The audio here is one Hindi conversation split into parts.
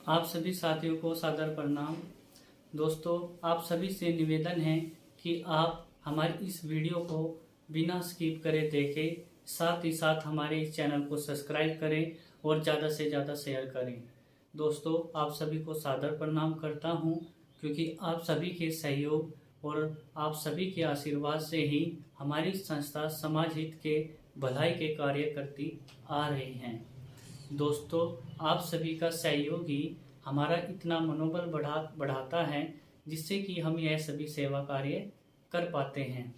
आप सभी साथियों को सादर प्रणाम। दोस्तों, आप सभी से निवेदन है कि आप हमारी इस वीडियो को बिना स्किप करे देखें, साथ ही साथ हमारे इस चैनल को सब्सक्राइब करें और ज़्यादा से ज़्यादा शेयर करें। दोस्तों, आप सभी को सादर प्रणाम करता हूं, क्योंकि आप सभी के सहयोग और आप सभी के आशीर्वाद से ही हमारी संस्था समाज हित के भलाई के कार्य करती आ रही हैं। दोस्तों, आप सभी का सहयोग ही हमारा इतना मनोबल बढ़ाता है, जिससे कि हम यह सभी सेवा कार्य कर पाते हैं।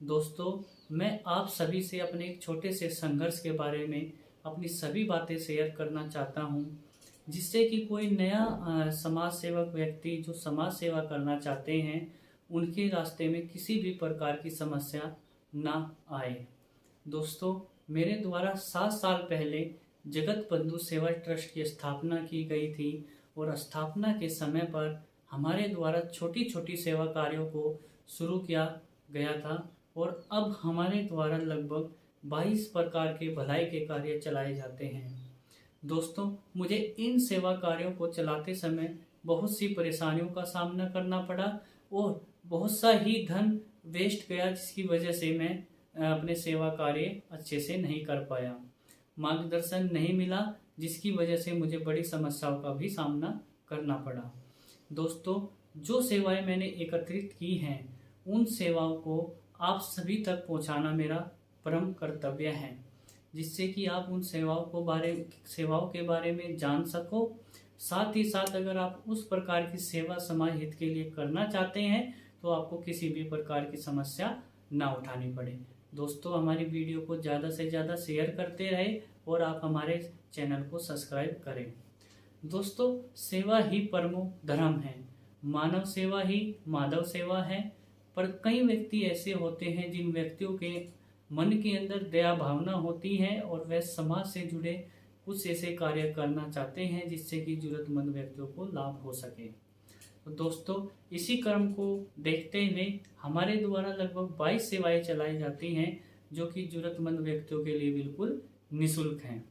दोस्तों, मैं आप सभी से अपने एक छोटे से संघर्ष के बारे में अपनी सभी बातें शेयर करना चाहता हूं, जिससे कि कोई नया समाज सेवक व्यक्ति जो समाज सेवा करना चाहते हैं, उनके रास्ते में किसी भी प्रकार की समस्या ना आए। दोस्तों, मेरे द्वारा 7 साल पहले जगत बंधु सेवा ट्रस्ट की स्थापना की गई थी और स्थापना के समय पर हमारे द्वारा छोटी छोटी सेवा कार्यों को शुरू किया गया था और अब हमारे द्वारा लगभग 22 प्रकार के भलाई के कार्य चलाए जाते हैं। दोस्तों, मुझे इन सेवा कार्यों को चलाते समय बहुत सी परेशानियों का सामना करना पड़ा और बहुत सा ही धन वेस्ट गया, जिसकी वजह से मैं अपने सेवा कार्य अच्छे से नहीं कर पाया। मार्गदर्शन नहीं मिला, जिसकी वजह से मुझे बड़ी समस्याओं का भी सामना करना पड़ा। दोस्तों, जो सेवाएं मैंने एकत्रित की हैं, उन सेवाओं को आप सभी तक पहुंचाना मेरा परम कर्तव्य है, जिससे कि आप उन सेवाओं के बारे में जान सको। साथ ही साथ अगर आप उस प्रकार की सेवा समाज हित के लिए करना चाहते हैं, तो आपको किसी भी प्रकार की समस्या ना उठानी पड़े। दोस्तों, हमारी वीडियो को ज़्यादा से ज़्यादा शेयर करते रहे और आप हमारे चैनल को सब्सक्राइब करें। दोस्तों, सेवा ही परमो धर्म है, मानव सेवा ही माधव सेवा है। पर कई व्यक्ति ऐसे होते हैं जिन व्यक्तियों के मन के अंदर दया भावना होती है और वह समाज से जुड़े कुछ ऐसे कार्य करना चाहते हैं जिससे कि जरूरतमंद व्यक्तियों को लाभ हो सके। तो दोस्तों, इसी क्रम को देखते हुए हमारे द्वारा लगभग 22 सेवाएं चलाई जाती हैं, जो कि जरूरतमंद व्यक्तियों के लिए बिल्कुल निःशुल्क हैं।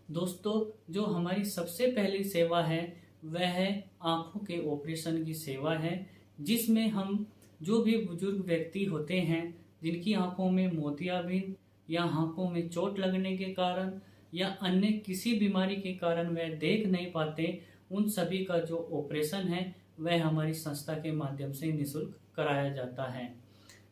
दोस्तों, जो हमारी सबसे पहली सेवा है वह है आंखों के ऑपरेशन की सेवा है, जिसमें हम जो भी बुजुर्ग व्यक्ति होते हैं जिनकी आंखों में मोतियाबिंद या आंखों में चोट लगने के कारण या अन्य किसी बीमारी के कारण वह देख नहीं पाते, उन सभी का जो ऑपरेशन है वह हमारी संस्था के माध्यम से निःशुल्क कराया जाता है।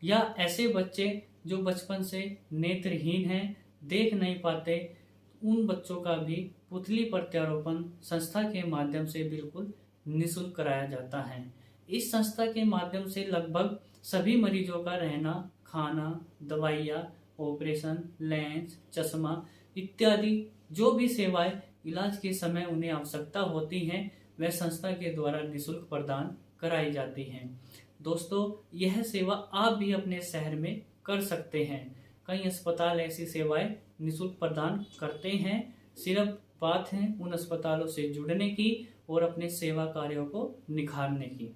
या ऐसे बच्चे जो बचपन से नेत्रहीन हैं, देख नहीं पाते, उन बच्चों का भी पुतली प्रत्यारोपण संस्था के माध्यम से बिल्कुल निःशुल्क कराया जाता है। इस संस्था के माध्यम से लगभग सभी मरीजों का रहना, खाना, दवाइयाँ, ऑपरेशन, लेंस, चश्मा इत्यादि जो भी सेवाएं इलाज के समय उन्हें आवश्यकता होती हैं, वह संस्था के द्वारा निःशुल्क प्रदान कराई जाती हैं। दोस्तों, यह सेवा आप भी अपने शहर में कर सकते हैं। कई अस्पताल ऐसी सेवाएं निःशुल्क प्रदान करते हैं। सिर्फ बात है उन अस्पतालों से जुड़ने की और अपने सेवा कार्यों को निखारने की।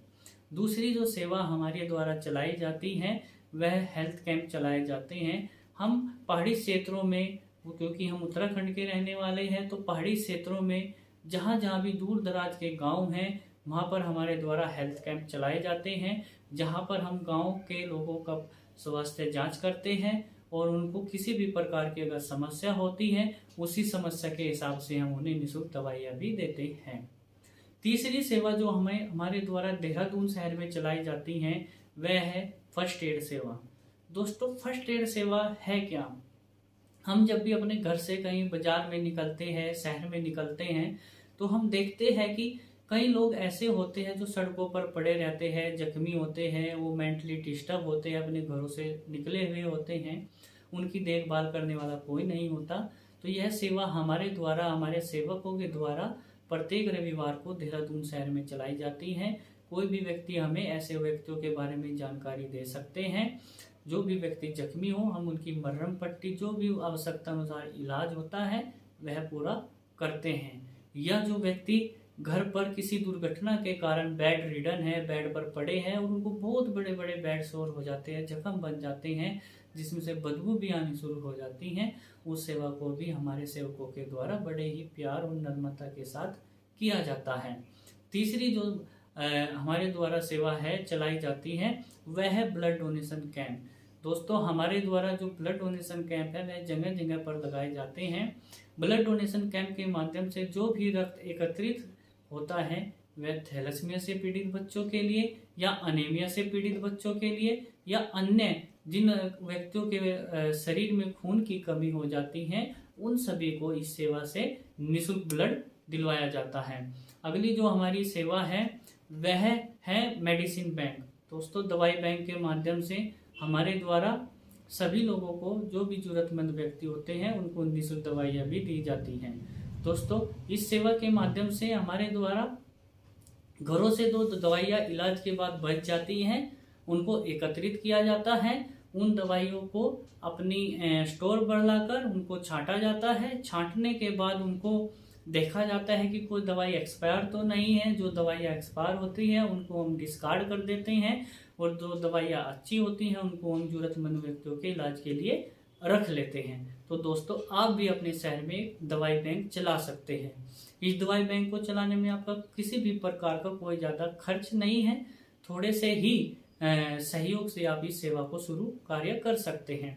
दूसरी जो सेवा हमारे द्वारा चलाई जाती है वह हेल्थ कैंप चलाए जाते हैं। हम पहाड़ी क्षेत्रों में, क्योंकि हम उत्तराखंड के रहने वाले हैं, तो पहाड़ी क्षेत्रों में जहाँ जहाँ भी दूर दराज के गांव हैं, वहाँ पर हमारे द्वारा हेल्थ कैंप चलाए जाते हैं, जहाँ पर हम गांव के लोगों का स्वास्थ्य जांच करते हैं और उनको किसी भी प्रकार की अगर समस्या होती है, उसी समस्या के हिसाब से हम उन्हें निःशुल्क दवाइयाँ भी देते हैं। तीसरी सेवा जो हमारे द्वारा देहरादून शहर में चलाई जाती है वह है फर्स्ट एड सेवा। दोस्तों, फर्स्ट एड सेवा है क्या? हम जब भी अपने घर से कहीं बाजार में निकलते हैं, शहर में निकलते हैं, तो हम देखते हैं कि कई लोग ऐसे होते हैं जो सड़कों पर पड़े रहते हैं, जख्मी होते हैं, वो मेंटली डिस्टर्ब होते हैं, अपने घरों से निकले हुए होते हैं, उनकी देखभाल करने वाला कोई नहीं होता। तो यह सेवा हमारे द्वारा, हमारे सेवकों के द्वारा प्रत्येक रविवार को देहरादून शहर में चलाई जाती है। कोई भी व्यक्ति हमें ऐसे व्यक्तियों के बारे में जानकारी दे सकते हैं। जो भी व्यक्ति जख्मी हो, हम उनकी मरहम पट्टी, जो भी आवश्यकता अनुसार इलाज होता है वह पूरा करते हैं। या जो व्यक्ति घर पर किसी दुर्घटना के कारण बेड रिडन है, बेड पर पड़े हैं और उनको बहुत बड़े बड़े बेड सोर हो जाते हैं, जख्म बन जाते हैं, जिसमें से बदबू भी आनी शुरू हो जाती हैं, उस सेवा को भी हमारे सेवकों के द्वारा बड़े ही प्यार और नम्रता के साथ किया जाता है। तीसरी जो हमारे द्वारा सेवा है चलाई जाती है वह है ब्लड डोनेशन कैंप। दोस्तों हमारे द्वारा जो ब्लड डोनेशन कैंप है वह जगह जगह पर लगाए जाते हैं। ब्लड डोनेशन कैंप के माध्यम से जो भी रक्त एकत्रित होता है वह थैलेसीमिया से पीड़ित बच्चों के लिए या अनीमिया से पीड़ित बच्चों के लिए या अन्य जिन व्यक्तियों के शरीर में खून की कमी हो जाती है उन सभी को इस सेवा से निःशुल्क ब्लड दिलवाया जाता है। अगली जो हमारी सेवा है वह है मेडिसिन बैंक। दोस्तों दवाई बैंक के माध्यम से हमारे द्वारा सभी लोगों को जो भी जरूरतमंद व्यक्ति होते हैं उनको निःशुल्क दवाइयाँ भी दी जाती हैं। दोस्तों इस सेवा के माध्यम से हमारे द्वारा घरों से जो दवाइयाँ इलाज के बाद बच जाती हैं उनको एकत्रित किया जाता है। उन दवाइयों को अपनी स्टोर पर लाकर उनको छांटा जाता है। छांटने के बाद उनको देखा जाता है कि कोई दवाई एक्सपायर तो नहीं है। जो दवाइयाँ एक्सपायर होती है उनको हम डिस्कार्ड कर देते हैं और जो दवाइयाँ अच्छी होती हैं उनको हम जरूरतमंद व्यक्तियों के इलाज के लिए रख लेते हैं। तो दोस्तों आप भी अपने शहर में दवाई बैंक चला सकते हैं। इस दवाई बैंक को चलाने में आपका किसी भी प्रकार का कोई ज़्यादा खर्च नहीं है। थोड़े से ही सहयोग से आप इस सेवा को शुरू कार्य कर सकते हैं।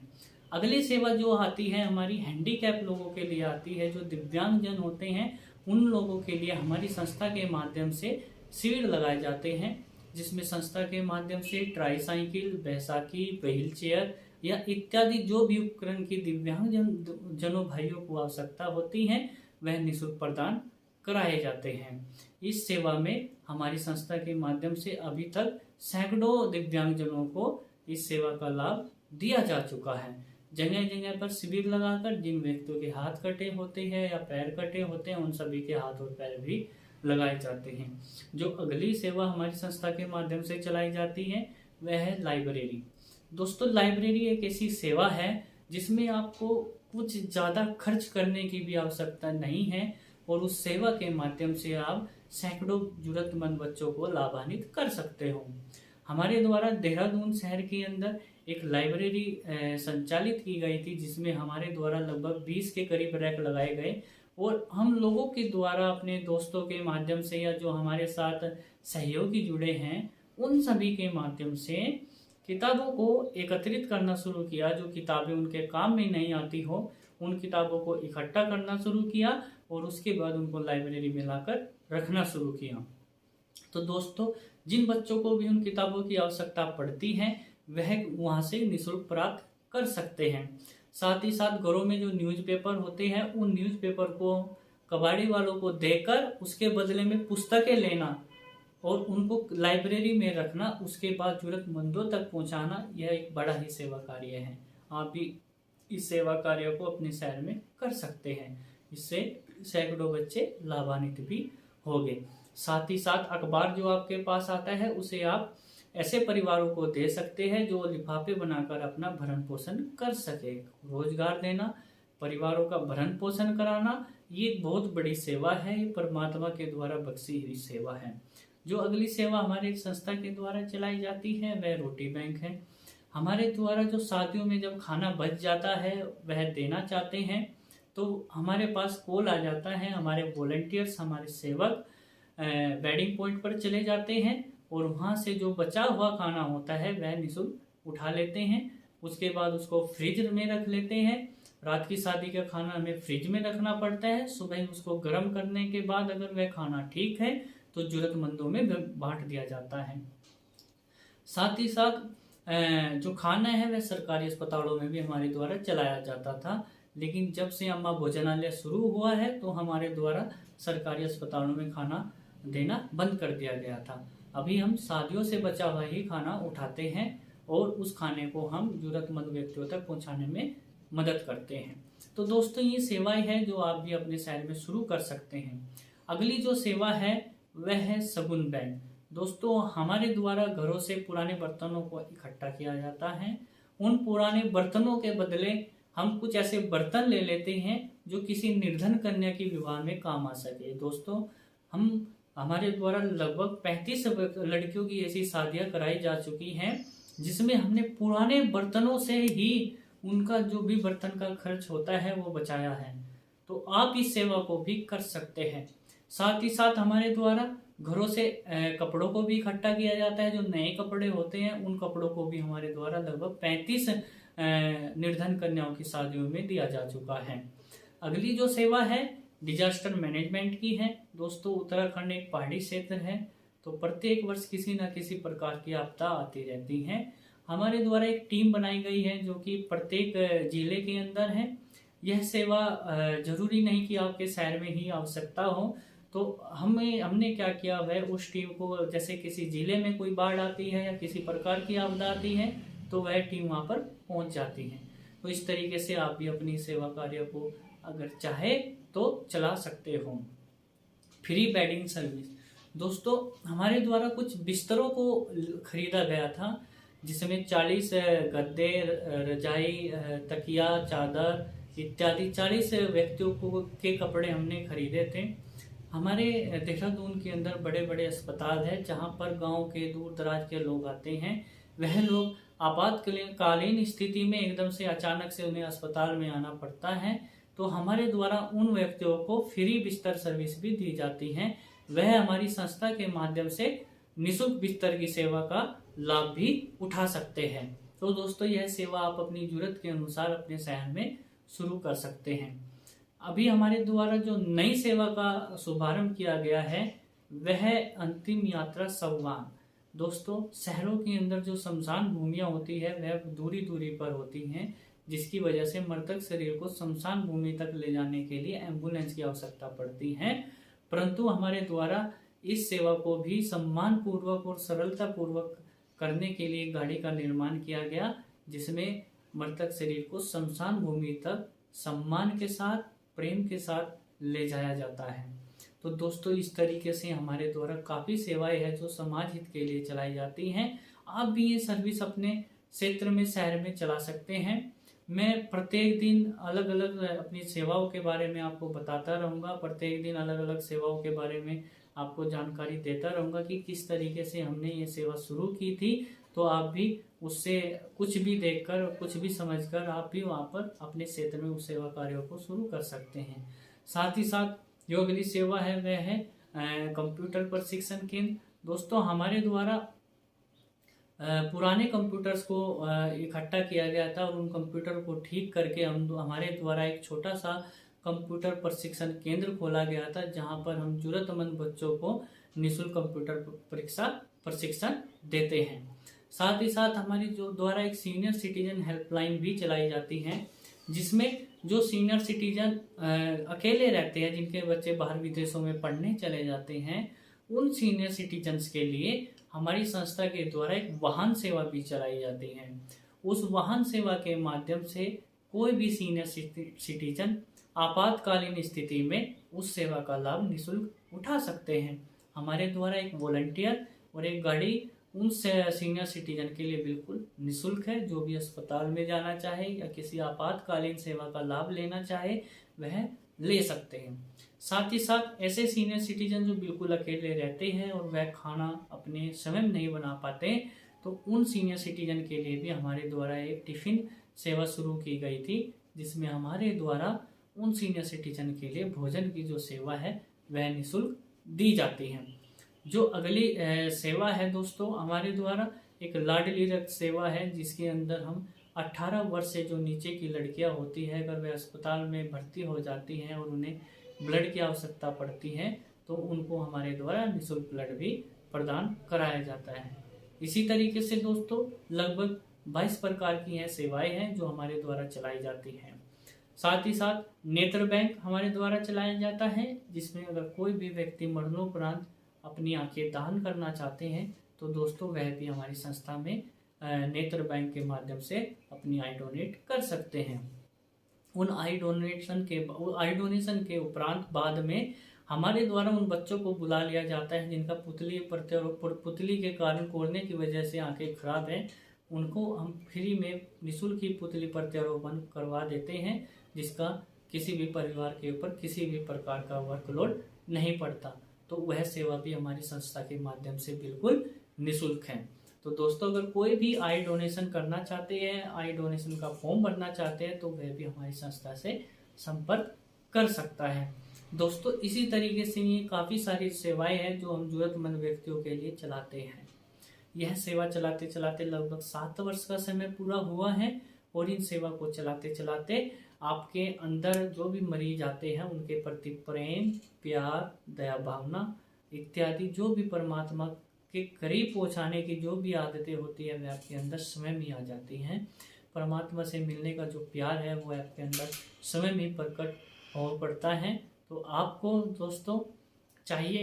अगली सेवा जो आती है हमारी हैंडीकैप लोगों के लिए आती है। जो दिव्यांगजन होते हैं उन लोगों के लिए हमारी संस्था के माध्यम से शिविर लगाए जाते हैं, जिसमें संस्था के माध्यम से ट्राईसाइकिल, बैसाखी, व्हील चेयर या इत्यादि जो भी उपकरण की दिव्यांगजनों भाइयों को आवश्यकता होती है वह निःशुल्क प्रदान कराए जाते हैं। इस सेवा में हमारी संस्था के माध्यम से अभी तक सैकड़ों दिव्यांगजनों को इस सेवा का लाभ दिया जा चुका है। जगह जगह पर शिविर लगाकर जिन व्यक्तियों के हाथ कटे होते हैं या पैर कटे होते हैं उन सभी के हाथ और पैर भी लगाए जाते हैं। जो अगली सेवा हमारी संस्था के माध्यम से चलाई जाती है वह है लाइब्रेरी। दोस्तों लाइब्रेरी एक ऐसी सेवा है जिसमें आपको कुछ ज़्यादा खर्च करने की भी आवश्यकता नहीं है और उस सेवा के माध्यम से आप सैकड़ों जरूरतमंद बच्चों को लाभान्वित कर सकते हो। हमारे द्वारा देहरादून शहर के अंदर एक लाइब्रेरी संचालित की गई थी जिसमें हमारे द्वारा लगभग 20 के करीब रैक लगाए गए और हम लोगों के द्वारा अपने दोस्तों के माध्यम से या जो हमारे साथ सहयोगी जुड़े हैं उन सभी के माध्यम से किताबों को एकत्रित करना शुरू किया। जो किताबें उनके काम में नहीं आती हो उन किताबों को इकट्ठा करना शुरू किया और उसके बाद उनको लाइब्रेरी में लाकर रखना शुरू किया। तो दोस्तों जिन बच्चों को भी उन किताबों की आवश्यकता पड़ती है वह वहाँ से निःशुल्क प्राप्त कर सकते हैं। साथ ही साथ घरों में जो न्यूज़पेपर होते हैं उन न्यूज़पेपर को कबाड़ी वालों को देकर उसके बदले में पुस्तकें लेना और उनको लाइब्रेरी में रखना, उसके बाद जरूरतमंदों तक पहुंचाना, यह एक बड़ा ही सेवा कार्य है। आप भी इस सेवा कार्य को अपने शहर में कर सकते हैं। इससे सैकड़ों बच्चे लाभान्वित भी होंगे। साथ ही साथ अखबार जो आपके पास आता है उसे आप ऐसे परिवारों को दे सकते हैं जो लिफाफे बनाकर अपना भरण पोषण कर सके। रोजगार देना, परिवारों का भरण पोषण कराना, ये बहुत बड़ी सेवा है। ये परमात्मा के द्वारा बख्शी हुई सेवा है। जो अगली सेवा हमारे संस्था के द्वारा चलाई जाती है वह रोटी बैंक है। हमारे द्वारा जो शादियों में जब खाना बच जाता है वह देना चाहते हैं तो हमारे पास कॉल आ जाता है। हमारे वॉलंटियर्स, हमारे सेवक वेडिंग पॉइंट पर चले जाते हैं और वहाँ से जो बचा हुआ खाना होता है वह निःशुल्क उठा लेते हैं। उसके बाद उसको फ्रिज में रख लेते हैं। रात की शादी का खाना हमें फ्रिज में रखना पड़ता है। सुबह उसको गर्म करने के बाद अगर वह खाना ठीक है तो जरूरतमंदों में बांट दिया जाता है। साथ ही साथ जो खाना है वह सरकारी अस्पतालों में भी हमारे द्वारा चलाया जाता था, लेकिन जब से अम्मा भोजनालय शुरू हुआ है तो हमारे द्वारा सरकारी अस्पतालों में खाना देना बंद कर दिया गया था। अभी हम शादियों से बचा हुआ ही खाना उठाते हैं और उस खाने को हम जरूरतमंद व्यक्तियों तक पहुंचाने में मदद करते हैं। तो दोस्तों ये सेवाएं हैं जो आप भी अपने शहर में शुरू कर सकते हैं। अगली जो सेवा है वह है शगुन बैंक। दोस्तों हमारे द्वारा घरों से पुराने बर्तनों को इकट्ठा किया जाता है। उन पुराने बर्तनों के बदले हम कुछ ऐसे बर्तन ले लेते हैं जो किसी निर्धन कन्या की विवाह में काम आ सके। दोस्तों हमारे द्वारा लगभग 35 लड़कियों की ऐसी शादियां कराई जा चुकी हैं जिसमें हमने पुराने बर्तनों से ही उनका जो भी बर्तन का खर्च होता है वो बचाया है। तो आप इस सेवा को भी कर सकते हैं। साथ ही साथ हमारे द्वारा घरों से कपड़ों को भी इकट्ठा किया जाता है। जो नए कपड़े होते हैं उन कपड़ों को भी हमारे द्वारा लगभग 35 निर्धन कन्याओं की शादियों में दिया जा चुका है। अगली जो सेवा है डिजास्टर मैनेजमेंट की है। दोस्तों उत्तराखंड एक पहाड़ी क्षेत्र है, तो प्रत्येक वर्ष किसी न किसी प्रकार की आपदा आती रहती है। हमारे द्वारा एक टीम बनाई गई है जो कि प्रत्येक जिले के अंदर है। यह सेवा जरूरी नहीं कि आपके शहर में ही आवश्यकता हो, तो हमने क्या किया वह उस टीम को, जैसे किसी जिले में कोई बाढ़ आती है या किसी प्रकार की आपदा आती है तो वह टीम वहां पर पहुंच जाती है। तो इस तरीके से आप भी अपनी सेवा कार्य को अगर चाहे तो चला सकते हो। Free bedding service. दोस्तों हमारे द्वारा कुछ बिस्तरों को खरीदा गया था, जिसमें 40 गद्दे, रजाई, तकिया, चादर इत्यादि 40 व्यक्तियों को के कपड़े हमने खरीदे थे। हमारे देहरादून के अंदर बड़े बड़े अस्पताल है जहां पर गांव के दूर दराज के लोग आते हैं। वह लोग आपातकालीन स्थिति में एकदम से अचानक से उन्हें अस्पताल में आना पड़ता है, तो हमारे द्वारा उन व्यक्तियों को फ्री बिस्तर सर्विस भी दी जाती है। वह हमारी संस्था के माध्यम से निःशुल्क बिस्तर की सेवा का लाभ भी उठा सकते हैं। तो दोस्तों यह सेवा आप अपनी जरूरत के अनुसार अपने शहर में शुरू कर सकते हैं। अभी हमारे द्वारा जो नई सेवा का शुभारंभ किया गया है वह अंतिम यात्रा शववाहन। दोस्तों शहरों के अंदर जो शमशान भूमियां होती है वह दूरी दूरी पर होती हैं, जिसकी वजह से मृतक शरीर को शमशान भूमि तक ले जाने के लिए एम्बुलेंस की आवश्यकता पड़ती है। परंतु हमारे द्वारा इस सेवा को भी सम्मान पूर्वक और सरलता पूर्वक करने के लिए गाड़ी का निर्माण किया गया, जिसमें मृतक शरीर को शमशान भूमि तक सम्मान के साथ, प्रेम के साथ ले जाया जाता है। तो दोस्तों इस तरीके से हमारे द्वारा काफ़ी सेवाएं हैं जो समाज हित के लिए चलाई जाती हैं। आप भी ये सर्विस अपने क्षेत्र में, शहर में चला सकते हैं। मैं प्रत्येक दिन अलग अलग अपनी सेवाओं के बारे में आपको बताता रहूँगा। प्रत्येक दिन अलग अलग सेवाओं के बारे में आपको जानकारी देता रहूँगा कि किस तरीके से हमने ये सेवा शुरू की थी। तो आप भी उससे कुछ भी देखकर, कुछ भी समझकर आप भी वहाँ पर अपने क्षेत्र में उस सेवा कार्यों को शुरू कर सकते हैं। साथ ही साथ जो अगली सेवा है वह है कंप्यूटर प्रशिक्षण केंद्र। दोस्तों हमारे द्वारा पुराने कंप्यूटर्स को इकट्ठा किया गया था और उन कंप्यूटर को ठीक करके हमारे द्वारा एक छोटा सा कंप्यूटर प्रशिक्षण केंद्र खोला गया था, जहां पर हम जरूरतमंद बच्चों को निःशुल्क कंप्यूटर प्रशिक्षण देते हैं। साथ ही साथ हमारी जो द्वारा एक सीनियर सिटीजन हेल्पलाइन भी चलाई जाती है, जिसमें जो सीनियर सिटीजन अकेले रहते हैं, जिनके बच्चे बाहर विदेशों में पढ़ने चले जाते हैं, उन सीनियर सिटीजन्स के लिए हमारी संस्था के द्वारा एक वाहन सेवा भी चलाई जाती है। उस वाहन सेवा के माध्यम से कोई भी सीनियर सिटीजन आपातकालीन स्थिति में उस सेवा का लाभ निःशुल्क उठा सकते हैं। हमारे द्वारा एक वॉलंटियर और एक गाड़ी उन सीनियर सिटीजन के लिए बिल्कुल निःशुल्क है। जो भी अस्पताल में जाना चाहे या किसी आपातकालीन सेवा का लाभ लेना चाहे वह ले सकते हैं। साथ ही साथ ऐसे सीनियर सिटीजन जो बिल्कुल अकेले रहते हैं और वह खाना अपने स्वयं नहीं बना पाते, तो उन सीनियर सिटीजन के लिए भी हमारे द्वारा एक टिफिन सेवा शुरू की गई थी, जिसमें हमारे द्वारा उन सीनियर सिटीजन के लिए भोजन की जो सेवा है वह निःशुल्क दी जाती है। जो अगली सेवा है दोस्तों हमारे द्वारा एक लाडली रक्त सेवा है, जिसके अंदर हम 18 वर्ष से जो नीचे की लड़कियां होती है, अगर वे अस्पताल में भर्ती हो जाती हैं और उन्हें ब्लड की आवश्यकता पड़ती है तो उनको हमारे द्वारा निःशुल्क ब्लड भी प्रदान कराया जाता है। इसी तरीके से दोस्तों लगभग 22 प्रकार की हैं सेवाएं हैं जो हमारे द्वारा चलाई जाती हैं। साथ ही साथ नेत्र बैंक हमारे द्वारा चलाया जाता है, जिसमें अगर कोई भी व्यक्ति मरणोपरांत अपनी आंखें दान करना चाहते हैं तो दोस्तों वह भी हमारी संस्था में नेत्र बैंक के माध्यम से अपनी आई डोनेट कर सकते हैं। उन आई डोनेशन के उपरांत बाद में हमारे द्वारा उन बच्चों को बुला लिया जाता है जिनका पुतली के कारण कोड़ने की वजह से आंखें खराब हैं। उनको हम फ्री में निःशुल्क ही पुतली प्रत्यारोपण करवा देते हैं, जिसका किसी भी परिवार के ऊपर किसी भी प्रकार का वर्कलोड नहीं पड़ता। तो वह सेवा भी हमारी संस्था के माध्यम से बिल्कुल निःशुल्क है। तो दोस्तों अगर कोई भी आई डोनेशन करना चाहते हैं, आई डोनेशन का फॉर्म भरना चाहते हैं, तो वह भी हमारी संस्था से संपर्क कर सकता है। दोस्तों इसी तरीके से ये काफ़ी सारी सेवाएं हैं जो हम जरूरतमंद व्यक्तियों के लिए चलाते हैं। यह सेवा चलाते चलाते लगभग 7 वर्ष का समय पूरा हुआ है और इन सेवा को चलाते चलाते आपके अंदर जो भी मरीज आते हैं उनके प्रति प्रेम, प्यार, दया भावना इत्यादि जो भी परमात्मा के करीब पहुंचाने की जो भी आदतें होती है वे आपके अंदर स्वयं ही आ जाती हैं। परमात्मा से मिलने का जो प्यार है वो आपके अंदर स्वयं ही प्रकट हो पड़ता है। तो आपको दोस्तों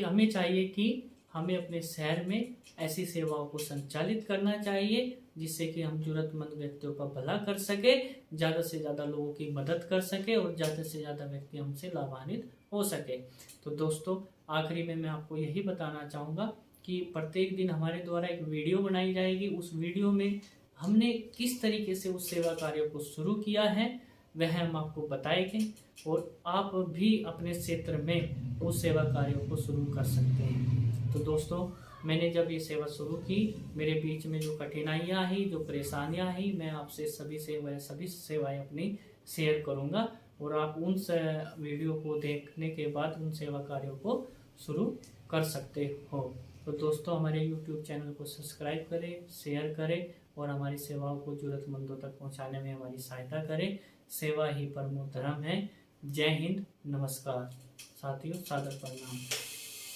हमें चाहिए कि हमें अपने शहर में ऐसी सेवाओं को संचालित करना चाहिए जिससे कि हम जरूरतमंद व्यक्तियों का भला कर सके, ज़्यादा से ज़्यादा लोगों की मदद कर सके और ज़्यादा से ज़्यादा व्यक्ति हमसे लाभान्वित हो सके। तो दोस्तों आखिरी में मैं आपको यही बताना चाहूँगा कि प्रत्येक दिन हमारे द्वारा एक वीडियो बनाई जाएगी। उस वीडियो में हमने किस तरीके से उस सेवा कार्य को शुरू किया है वह हम आपको बताएंगे और आप भी अपने क्षेत्र में उस सेवा कार्यों को शुरू कर सकते हैं। तो दोस्तों मैंने जब ये सेवा शुरू की मेरे बीच में जो कठिनाइयाँ आई, जो परेशानियाँ आई, मैं आपसे सभी सेवाएं अपनी शेयर करूँगा और आप उन वीडियो को देखने के बाद उन सेवा कार्यों को शुरू कर सकते हो। तो दोस्तों हमारे YouTube चैनल को सब्सक्राइब करें, शेयर करें और हमारी सेवाओं को जरूरतमंदों तक पहुंचाने में हमारी सहायता करें। सेवा ही परमो धर्म है। जय हिंद, नमस्कार साथियों, सादर प्रणाम।